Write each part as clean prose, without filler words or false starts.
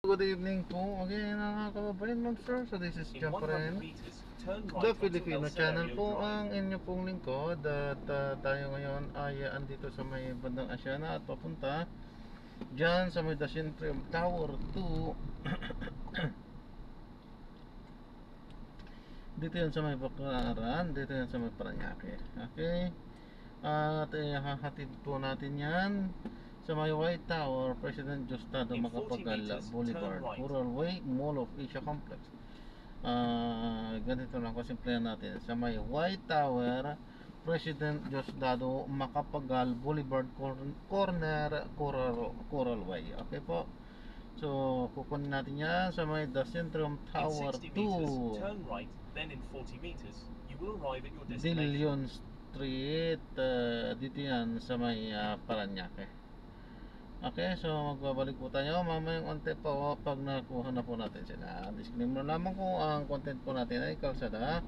Good evening po again mga kababayan, ma'am sir. So this is John Paren, The Filipino Channel po ang inyo pong lingkod. At tayo ngayon ay andito sa may bandang Asiana at papunta dyan sa may Dacientrium Tower 2. Dito yan sa may Baclaran, dito yan sa may Parañaque. Okay, at hahatid po natin yan sa may White Tower, President Diosdado Macapagal Boulevard, Coral Way, Mall of Asia Complex. Ganito lang kasimplihan natin. Sa may White Tower, President Diosdado Macapagal Boulevard, corner Coral Way. Okay po. So, kukunin natin yan sa may Dacientrium Tower 2. Turn right, then in 40 meters, you will arrive at your Dilion Street. Dito yan sa may Parañaque. Okay, so magbabalik po tayo mamayang onte po pag nakuha na po natin sila. Disclaimer lamang ko, ang content po natin ay kalsada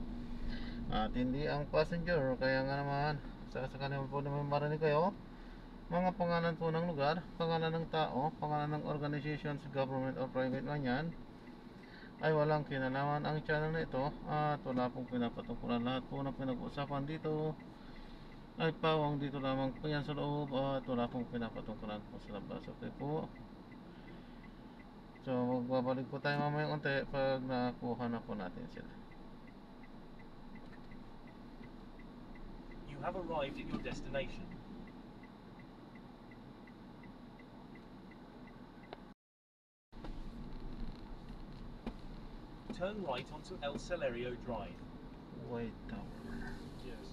at hindi ang passenger. Kaya nga naman, sakasakali po naman marinig kayo mga pangalan po ng lugar, pangalan ng tao, pangalan ng organizations, government or private man yan, ay walang kinalaman ang channel na ito at wala pong pinapatungkulan. Lahat po ng pinag-uusapan dito ay pawang dito lamang po yan sa loob at wala pong pinapatungkulan po sa labas. Okay po, so magbabalik po tayo mamayang unti pag nakuha na po natin sila. You have arrived at your destination. Turn right onto El Celerio Drive. White Tower. Yes.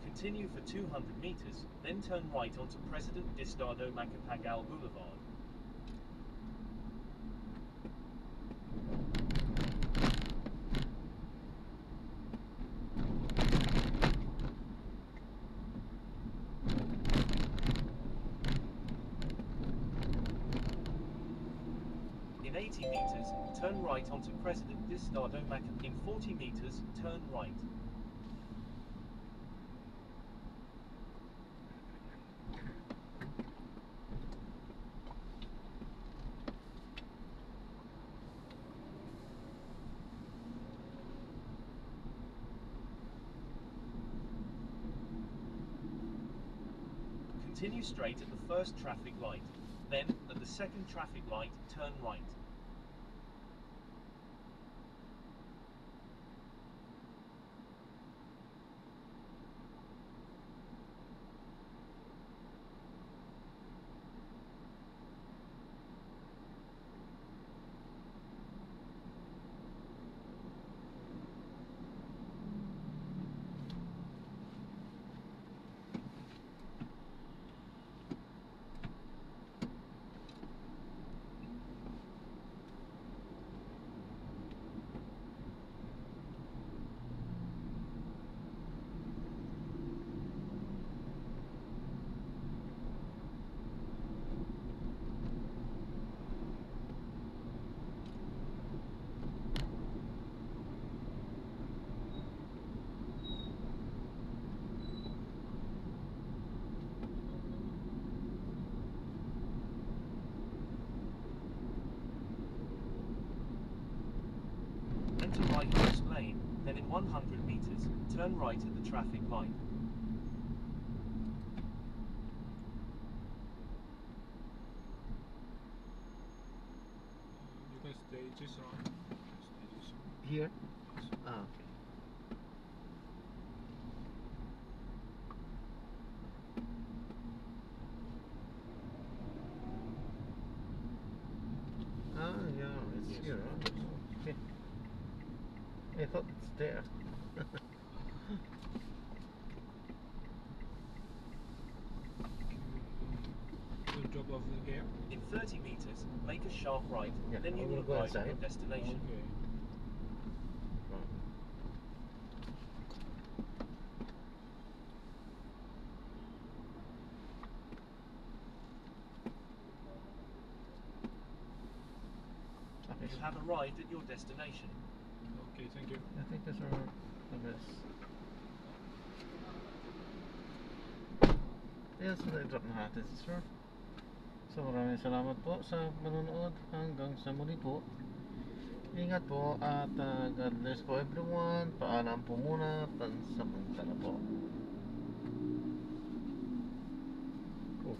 Continue for 200 meters, then turn right onto President Diosdado Macapagal Boulevard. In 80 meters, turn right onto President Diosdado Macapagal. In 40 meters, turn right. Continue straight at the first traffic light. Then, at the second traffic light, turn right. Enter right first lane, then in 100 meters, turn right at the traffic light. You can stay just on. Here? Ah, okay. Ah, yeah, it's Yes. here. Okay. I thought it's there. You'll drop off here. In 30 meters, make a sharp right, Yeah, then you I will will go arrive at your inside. destination. Okay. Okay. You have arrived at your destination. Okay, thank you. I think these are the best. Yes, na-drop na natin si sir. So maraming salamat po sa panonood. Hanggang sa muli po. Ingat po at God bless po everyone. Paalam po muna. Pansamantala po. Oh,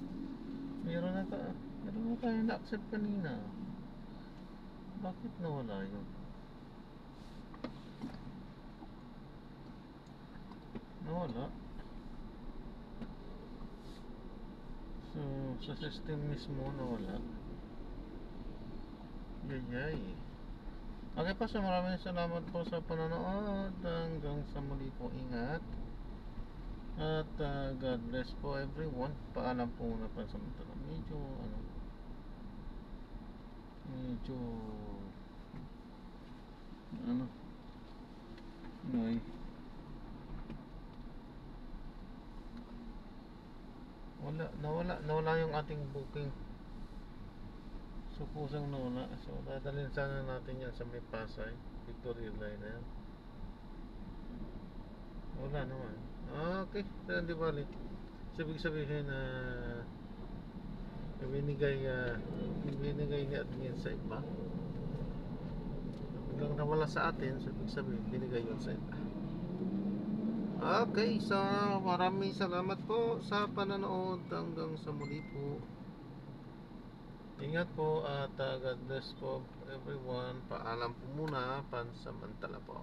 meron na tayo na-accept kanina. Bakit nawala yun? Nawala. So, sa system mismo nawala. Yay. Okay po, so maraming salamat po sa panonood. Hanggang sa muli po, ingat. At God bless po everyone. Paalam po muna pansamantala. Medyo Noy. Nawala yung ating booking. So pusang nawala. So dadalhin sana natin yan sa may Pasay Victoria Line na yan. Wala naman. Okay, so di bali. Ibig sabihin na binigay ni admin sa iba. Biglang nawala sa atin, so ibig sabihin binigay yun sa iba. Okay, so maraming salamat po sa panonood. Hanggang sa muli po. Ingat po at God bless po everyone. Paalam po muna. Pansamantala po.